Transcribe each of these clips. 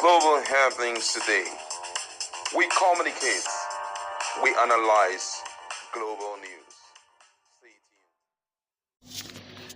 global happenings today. We communicate, we analyze global news.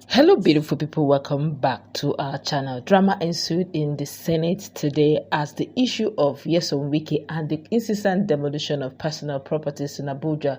Hello beautiful people, welcome back to our channel. Drama ensued in the Senate today as the issue of nyesom Wike and the incessant demolition of personal properties in Abuja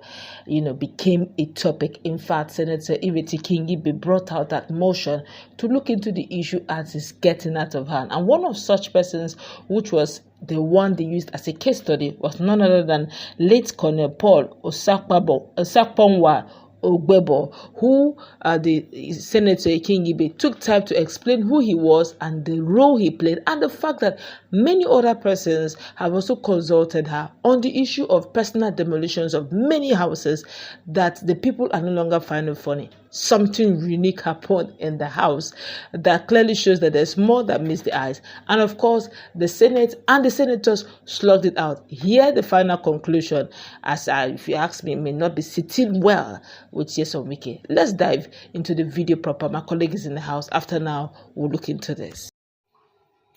became a topic. In fact, Senator Ireti brought out that motion to look into the issue as it's getting out of hand, and one of such persons, which was the one they used as a case study, was none other than late Colonel Paul Osakponwa Ogbebo, who the Senator Kingibe took time to explain who he was and the role he played, and the fact that many other persons have also consulted her on the issue of personal demolitions of many houses that the people are no longer finding funny. Something unique happened in the house that clearly shows that there's more that meets the eyes. And of course, the Senate and the senators slugged it out. Here, the final conclusion, if you ask me, may not be sitting well with nyesom Wike. Let's dive into the video proper. My colleague is in the house. After now, we'll look into this.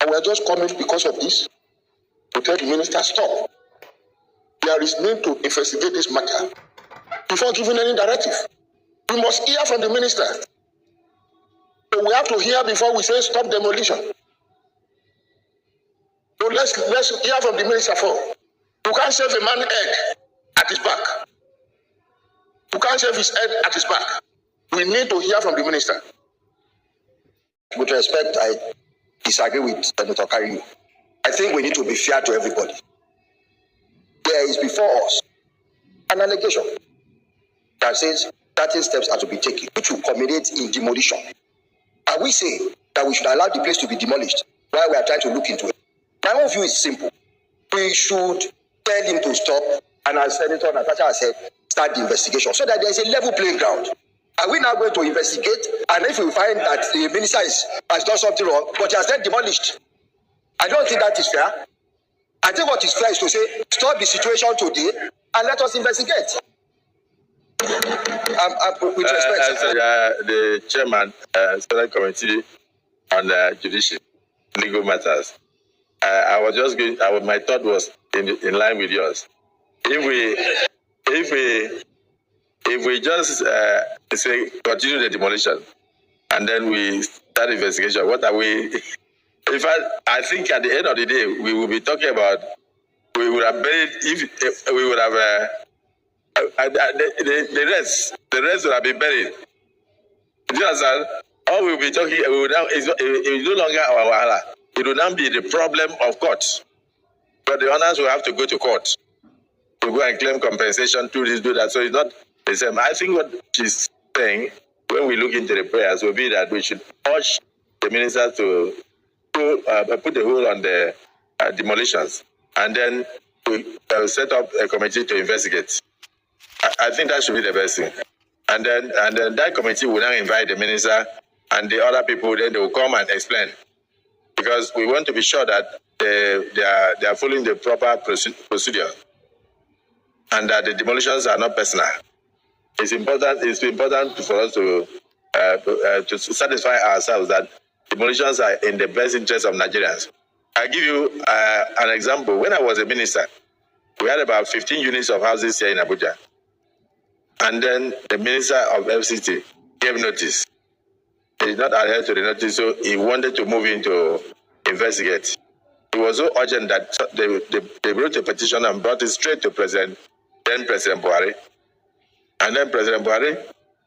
And we are just coming because of this to tell the minister, stop. There is need to investigate this matter before giving any directive. We must hear from the minister. So we have to hear before we say stop demolition. So let's hear from the minister first. You can't save a man's head at his back. You can't save his head at his back. We need to hear from the minister. With respect, I disagree with Senator Karimu. I think we need to be fair to everybody. There is before us an allegation that says certain steps are to be taken, which will culminate in demolition. And we say that we should allow the place to be demolished while we are trying to look into it. My own view is simple. We should tell him to stop, and as Senator Natasha has said, start the investigation so that there is a level playing ground. Are we now going to investigate? And if we find that the minister has done something wrong, but he has then demolished, I don't think that is fair. I think what is fair is to say, stop the situation today and let us investigate. With respect, the chairman, Senate Committee on Judiciary, Legal Matters. I was just going. My thought was in line with yours. If we just say continue the demolition, and then we start investigation, what are we? In fact, I think at the end of the day, we will be talking about. We would have buried if we would have. The rest will have been buried. Do you understand? All we'll be talking, it's no longer our wahala. It will now be the problem of court. But the owners will have to go to court to go and claim compensation, do this, do that. So it's not the same. I think what she's saying, when we look into the prayers, will be that we should urge the minister to put the hold on the demolitions, and then we set up a committee to investigate. I think that should be the best thing. And then that committee will now invite the minister and the other people, then they will come and explain. Because we want to be sure that they are following the proper procedure and that the demolitions are not personal. It's important for us to satisfy ourselves that demolitions are in the best interest of Nigerians. I'll give you an example. When I was a minister, we had about 15 units of houses here in Abuja. And then the minister of FCT gave notice. He did not adhere to the notice, so he wanted to move in to investigate. It was so urgent that they wrote a petition and brought it straight to then President Buhari. And then President Buhari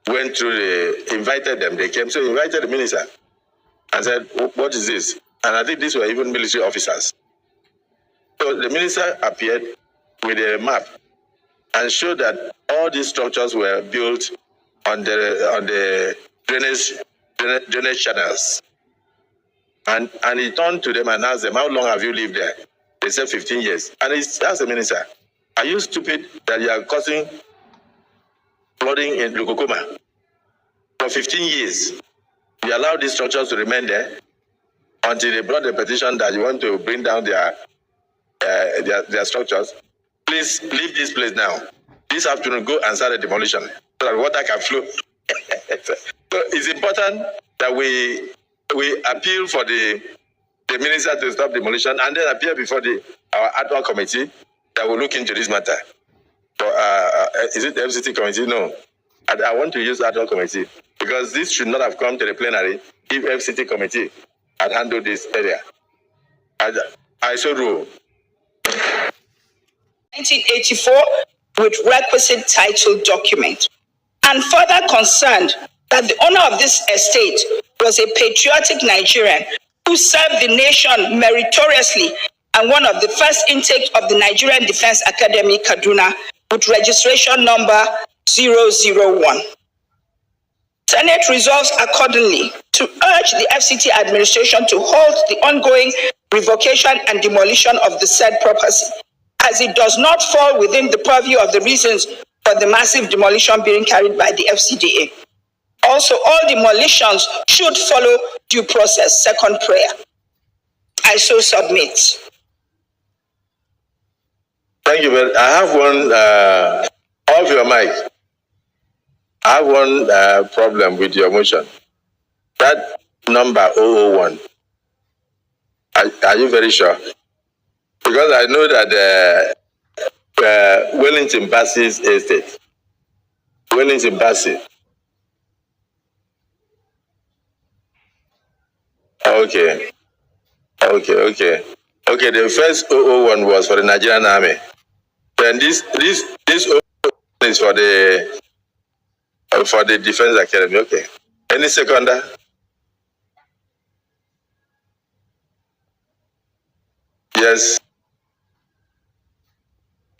went through, invited them, they came. So he invited the minister and said, what is this? And I think these were even military officers. So the minister appeared with a map and showed that all these structures were built on the drainage channels. And he turned to them and asked them, how long have you lived there? They said 15 years. And he asked the minister, are you stupid that you are causing flooding in Lukokoma? For 15 years, you allowed these structures to remain there until they brought the petition that you want to bring down their structures. Please leave this place now. This afternoon, go and start a demolition so that water can flow. So it's important that we appeal for the the minister to stop demolition and then appear before our ad hoc committee that will look into this matter. So, is it the FCT committee? No. I want to use ad hoc committee because this should not have come to the plenary if FCT committee had handled this area. I so rule. 1984 with requisite title document, and further concerned that the owner of this estate was a patriotic Nigerian who served the nation meritoriously and one of the first intakes of the Nigerian Defense Academy, Kaduna, with registration number 001. Senate resolves accordingly to urge the FCT administration to halt the ongoing revocation and demolition of the said property, as it does not fall within the purview of the reasons for the massive demolition being carried by the FCDA. Also, all demolitions should follow due process. Second prayer. I so submit. Thank you, but I have one, off your mic. I have one problem with your motion. That number 001, are you very sure? Because I know that Wellington Bassey's estate, Wellington Bassey. Okay. The first 001 was for the Nigerian Army. Then this 001 is for the Defense Academy. Okay. Any seconder? Yes.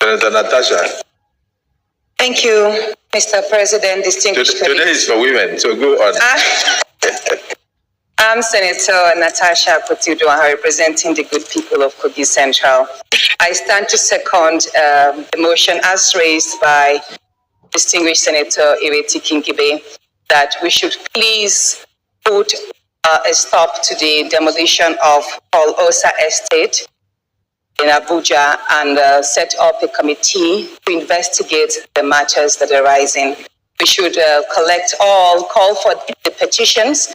Senator Natasha. Thank you, Mr. President, distinguished colleagues. Today is for women, so go on. I'm Senator Natasha Kotiuduaha, representing the good people of Kogi Central. I stand to second the motion as raised by distinguished Senator Ireti Kingibe that we should please put a stop to the demolition of Paul Osa Estate in Abuja and set up a committee to investigate the matters that are arising. We should call for the petitions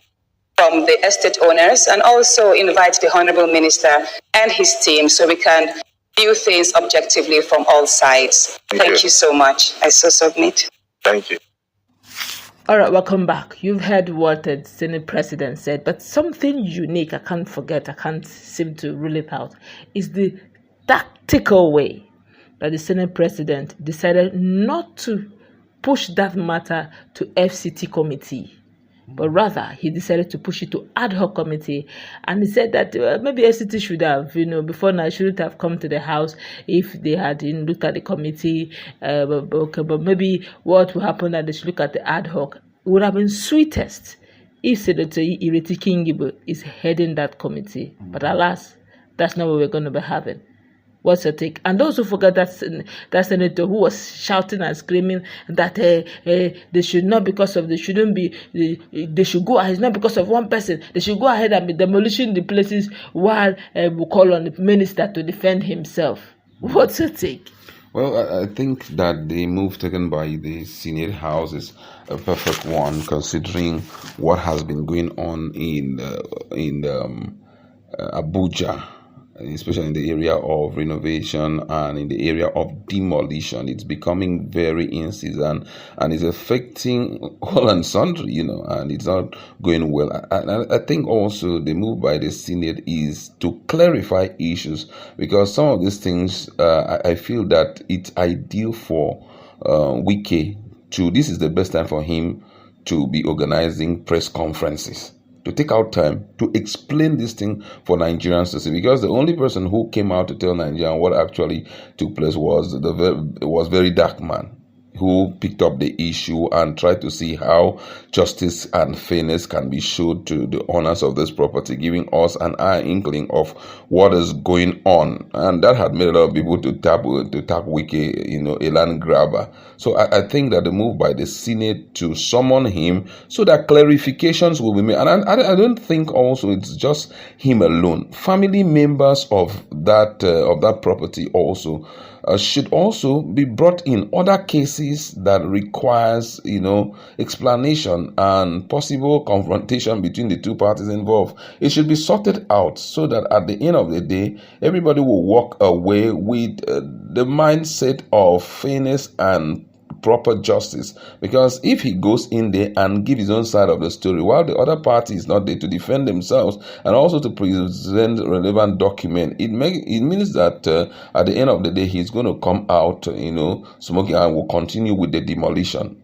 from the estate owners and also invite the Honorable Minister and his team so we can view things objectively from all sides. Thank you so much. I so submit. Thank you. All right, welcome back. You've heard what the Senate President said, but something unique I can't seem to rule it out, is the tactical way that the Senate President decided not to push that matter to FCT committee, but rather he decided to push it to ad hoc committee. And he said that maybe FCT should have, before now, shouldn't have come to the House if they had looked at the committee. But maybe what will happen that they should look at the ad hoc. It would have been sweetest if Senator Ireti Kingibe is heading that committee. But alas, that's not what we're going to be having. What's your take? And those who forgot that senator who was shouting and screaming that they should not they should go ahead, it's not because of one person, they should go ahead and be demolishing the places while we call on the minister to defend himself. What's your take? Well, I think that the move taken by the Senate House is a perfect one, considering what has been going on in Abuja, especially in the area of renovation and in the area of demolition. It's becoming very incessant and it's affecting all and sundry, and it's not going well. I think also the move by the Senate is to clarify issues, because some of these things, I feel that it's ideal for Wike this is the best time for him to be organizing press conferences, to take out time to explain this thing for Nigerians to see, because the only person who came out to tell Nigerians what actually took place was very dark man, who picked up the issue and tried to see how justice and fairness can be showed to the owners of this property, giving us an inkling of what is going on. And that had made a lot of people to tap Wike, a land grabber. So I think that the move by the Senate to summon him so that clarifications will be made. And I don't think also it's just him alone. Family members of that property also should also be brought in. Other cases that requires, explanation and possible confrontation between the two parties involved, it should be sorted out so that at the end of the day, everybody will walk away with the mindset of fairness and proper justice. Because if he goes in there and give his own side of the story while the other party is not there to defend themselves and also to present relevant document, it means that at the end of the day he's going to come out smoking and will continue with the demolition.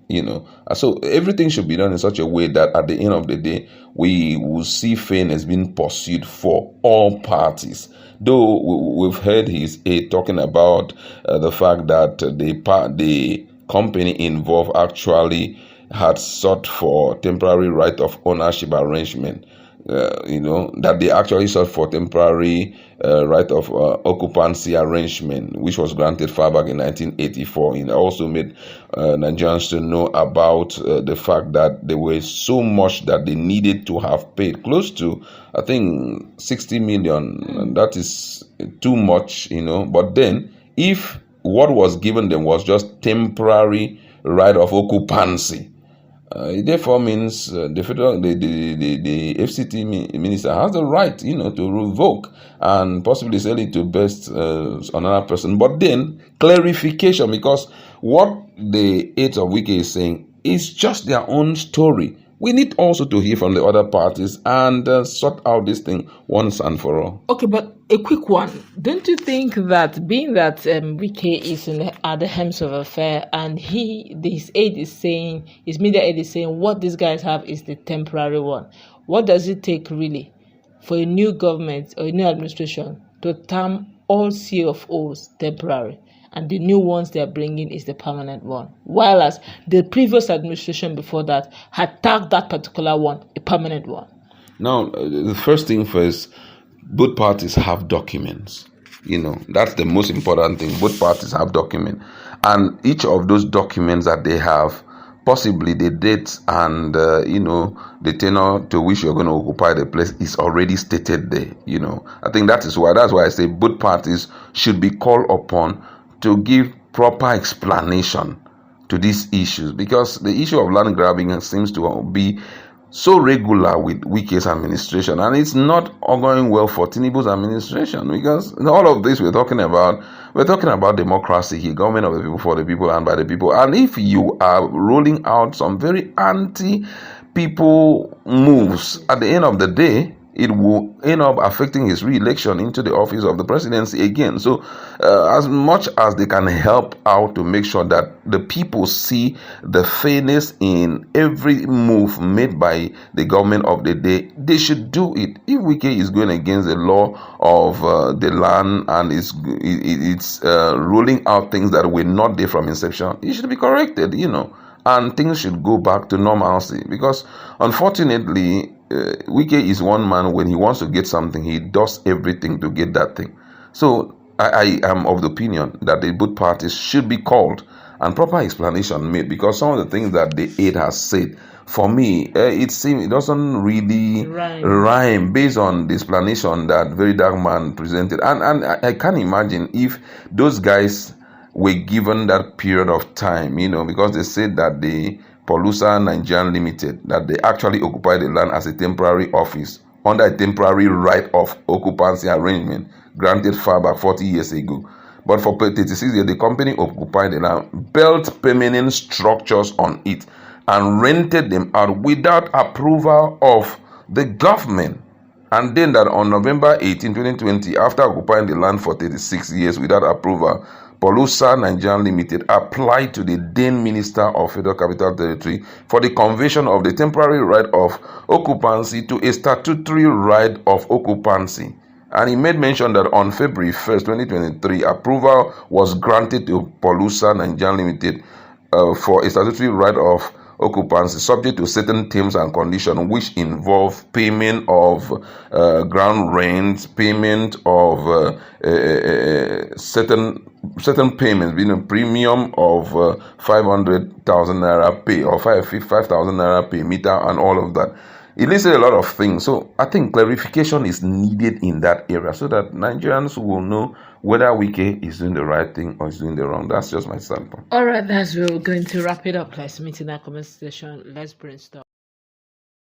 So everything should be done in such a way that at the end of the day we will see fairness being pursued for all parties. Though we've heard his aide talking about the fact that the company involved actually had sought for temporary right of ownership arrangement, that they actually sought for temporary right of occupancy arrangement, which was granted far back in 1984. It also made Nigerians to know about the fact that there was so much that they needed to have paid, close to, I think, 60 million. And that is too much, But then, if what was given them was just temporary right of occupancy, it therefore means the FCT minister has the right, to revoke and possibly sell it to best another person. But then clarification, because what the aides of Wike is saying is just their own story. We need also to hear from the other parties and sort out this thing once and for all. Okay, but a quick one. Don't you think that being that Wike is at the helms of affair and his aide is saying, his media aide is saying what these guys have is the temporary one, what does it take really for a new government or a new administration to term all CFOs temporary? And the new ones they are bringing is the permanent one. While as the previous administration before that had tagged that particular one a permanent one. Now, the first thing first, both parties have documents. That's the most important thing. Both parties have documents. And each of those documents that they have, possibly the dates and, the tenure to which you're going to occupy the place is already stated there. I think that's why I say both parties should be called upon to give proper explanation to these issues, because the issue of land grabbing seems to be so regular with Wike's administration, and it's not going well for Tinubu's administration, because all of this we're talking about democracy here, government of the people, for the people, and by the people. And if you are rolling out some very anti-people moves, at the end of the day, it will end up affecting his re-election into the office of the presidency again. So as much as they can help out to make sure that the people see the fairness in every move made by the government of the day, they should do it. If Wike is going against the law of the land and it's rolling out things that were not there from inception, it should be corrected, and things should go back to normalcy. Because unfortunately, Wike is one man. When he wants to get something, he does everything to get that thing. So I am of the opinion that the both parties should be called and proper explanation made, because some of the things that the aide has said, for me, it doesn't really rhyme based on the explanation that very dark man presented. And I can't imagine if those guys were given that period of time, because they said that the Polusa Nigerian Limited, that they actually occupied the land as a temporary office under a temporary right of occupancy arrangement granted far back 40 years ago. But for 36 years, the company occupied the land, built permanent structures on it, and rented them out without approval of the government. And then that on November 18, 2020, after occupying the land for 36 years without approval, Polusa Nigerian Limited applied to the then Minister of Federal Capital Territory for the conversion of the temporary right of occupancy to a statutory right of occupancy. And he made mention that on February 1st, 2023, approval was granted to Polusa Nigerian Limited for a statutory right of occupancy subject to certain terms and conditions, which involve payment of ground rent, payment of certain payments, being a premium of 500,000 naira pay or 5,000 naira pay meter and all of that. It listed a lot of things. So I think clarification is needed in that area so that Nigerians will know whether Wike is doing the right thing or is doing the wrong. That's just my standpoint. All right, that's where we're going to wrap it up. Let's meet in our comment section. Let's brainstorm.